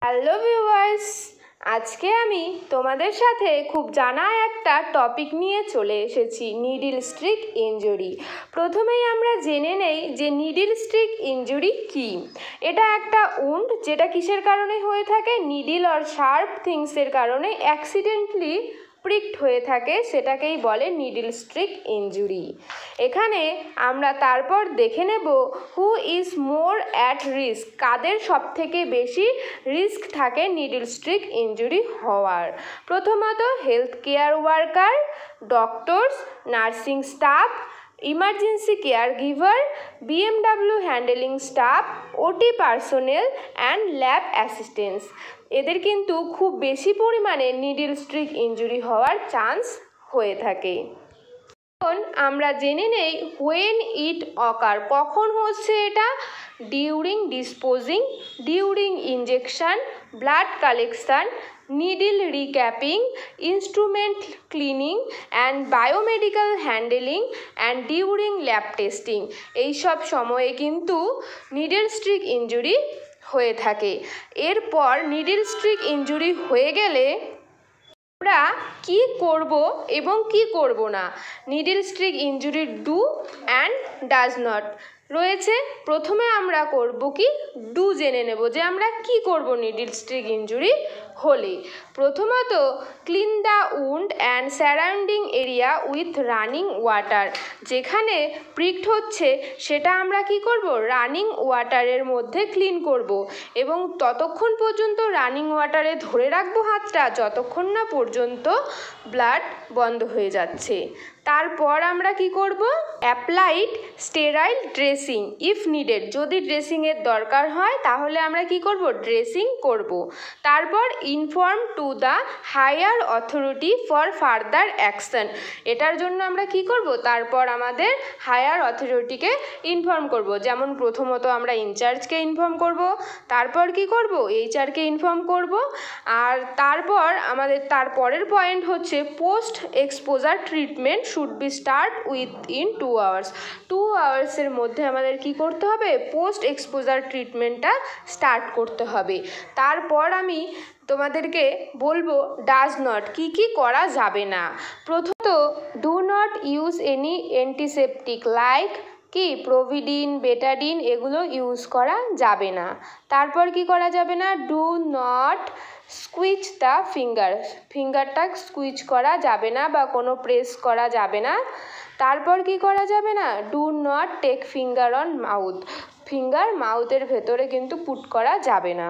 Hello viewers, আজকে আমি তোমাদের সাথে খুব জানা একটা টপিক নিয়ে চলে এসেছি, নিডল স্ট্রিক ইনজুরি। প্রথমেই আমরা জেনে নেই যে নিডল স্ট্রিক ইনজুরি কী। এটা একটা উন্ড যেটা কিসের কারণে হয়ে থাকে, নিডল আর শার্প থিংসের কারণে অ্যাক্সিডেন্টলি প্রিকড হয়ে থাকে, সেটাকেই বলে নিডল স্ট্রিক ইনজুরি। এখানে আমরা তারপর দেখে নেব who is more at risk, কাদের সব থেকে বেশি রিস্ক থাকে নিডল স্ট্রিক ইনজুরি হওয়ার। প্রথমত health care worker, doctors, nursing staff, emergency care giver, BMW handling staff, ওটি পার্সোনেল অ্যান্ড ল্যাব অ্যাসিস্ট্যান্টস। এদের কিন্তু খুব বেশি পরিমাণে নিডল স্ট্রিক ইনজুরি হওয়ার চান্স হয়ে থাকে। এখন আমরা জেনে নেই হোয়েন ইট অকার, কখন হচ্ছে এটা। During disposing, during injection, blood collection, needle recapping, instrument cleaning and biomedical handling and during lab testing. এইসব সময়ে কিন্তু নিডল স্ট্রিক ইনজুরি হয়ে থাকে। এরপর নিডল স্ট্রিক ইনজুরি হয়ে গেলে আমরা কি করব এবং কি করব না, needle stick injury do and does not রয়েছে। প্রথমে আমরা করব কি, ডু জেনে নেব যে আমরা কি করব নিডল স্ট্রিক ইনজুরি হলে। প্রথমত clean the wound and surrounding area with running water. যেখানে প্রিকড হচ্ছে সেটা আমরা কি করব, রানিং ওয়াটারের মধ্যে ক্লিন করব এবং ততক্ষণ পর্যন্ত রানিং ওয়াটারে ধরে রাখবো হাতটা যতক্ষণ না পর্যন্ত ব্লাড বন্ধ হয়ে যাচ্ছে। তারপর আমরা কি করব, applied sterile dressing if needed, যদি ড্রেসিংয়ের দরকার হয় তাহলে আমরা কি করব, ড্রেসিং করব। তারপর inform to the higher authority for further action, এটার জন্য আমরা কি করব, তারপর আমাদের হায়ার অথরিটিকে ইনফর্ম করব। যেমন প্রথমত আমরা ইনচার্জকে ইনফর্ম করব, তারপর কি করব, এইচআরকে ইনফর্ম করব। আর তারপর আমাদের তারপরের পয়েন্ট হচ্ছে post exposure treatment should be start within 2 hours. 2 আওয়ার্সের মধ্যে আমাদের কি করতে হবে, পোস্ট এক্সপোজার ট্রিটমেন্টটা স্টার্ট করতে হবে। তারপর আমি তোমাদেরকে বলবো ডাজ নট, কি কি করা যাবে না। প্রথমত do not use any antiseptic like কি প্রোভিডিন, বেটাডিন, এগুলো ইউজ করা যাবে না। তারপর কি করা যাবে না, ডু নট স্কুইচ দ্য ফিঙ্গার, ফিঙ্গারটা স্কুইচ করা যাবে না বা কোনো প্রেস করা যাবে না। তারপর কি করা যাবে না, do not take finger on mouth, finger মাউথের ভেতরে কিন্তু পুট করা যাবে না।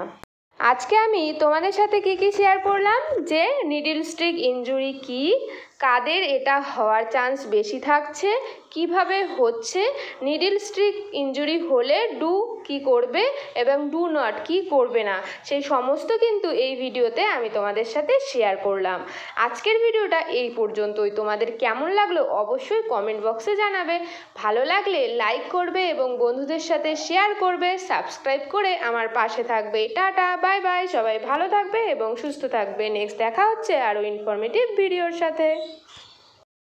আজকে আমি তোমাদের সাথে কি কি শেয়ার করলাম, যে নিডল স্ট্রিক ইনজুরি কি, কাদের এটা হওয়ার চান্স বেশি থাকছে, কিভাবে হচ্ছে, নিডল স্ট্রিক ইনজুরি হলে ডু কি করবে এবং ডু নট কি করবে না, সেই সমস্ত কিন্তু এই ভিডিওতে আমি তোমাদের সাথে শেয়ার করলাম। আজকের ভিডিওটা এই পর্যন্তই। তোমাদের কেমন লাগলো অবশ্যই কমেন্ট বক্সে জানাবে। ভালো লাগলে লাইক করবে এবং বন্ধুদের সাথে শেয়ার করবে, সাবস্ক্রাইব করে আমার পাশে থাকবে। টাটা, বাই বাই, সবাই ভালো থাকবে এবং সুস্থ থাকবে। নেক্সট দেখা হচ্ছে আরও ইনফরমেটিভ ভিডিওর সাথে।